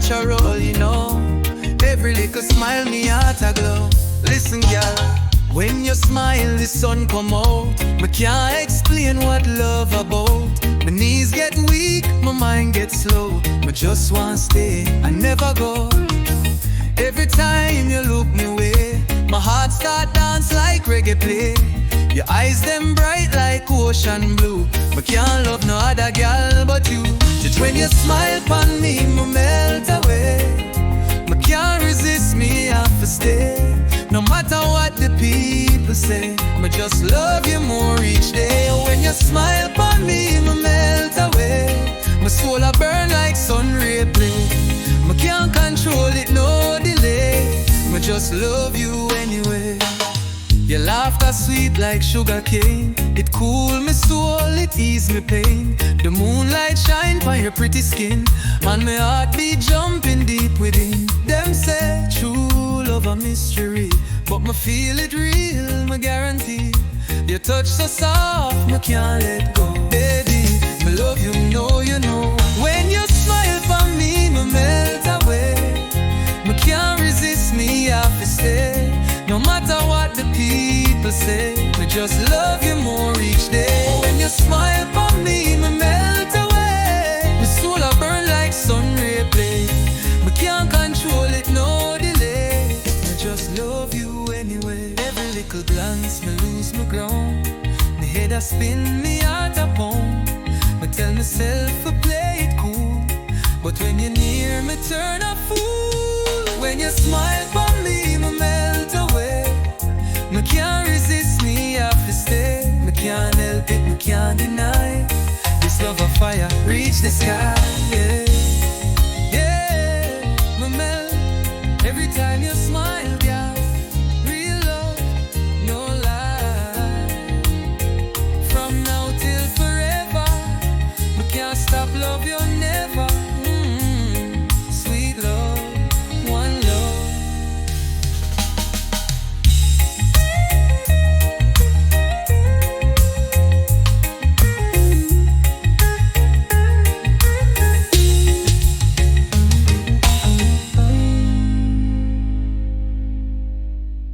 natural, you know. Every little smile, me heart a glow. Listen, girl, when you smile, the sun come out. Me can't explain what love about. My knees get weak, my mind gets slow. Me just want stay, I never go. Every time you look me way, my heart start dance like reggae play. Your eyes them bright like ocean blue. Me can't love no other girl but you. Just when you smile upon me, me melt away. Me can't resist, me have to stay. No matter what the people say, me just love you more each day. When you smile upon me, me melt away. My soul a burn like sun ray play. Me can't control it, no delay. Me just love you anyway. Your laughter sweet like sugar cane. It cool me soul, it ease me pain. The moonlight shine on your pretty skin, and my heart be jumping deep within. Them say true love a mystery, but me feel it real, me guarantee. Your touch so soft, me can't let go. Baby, me love you, know you know. When you smile for me, me melt away. Me can't resist, me have to stay. No matter what the people say, me just love you more each day. When you smile for me, me melt away. My soul a burn like sun ray play. Me can't control it, no delay. I just love you anyway. Every little glance, me lose my ground. Me head a spin, me heart a pound. Me tell myself to play it cool, but when you're near me turn a fool. When you smile for me, me melt away. Me can't resist, me have to stay. Me can't help it, me can't deny. This love of fire reach the sky, yeah. Yeah, me melt every time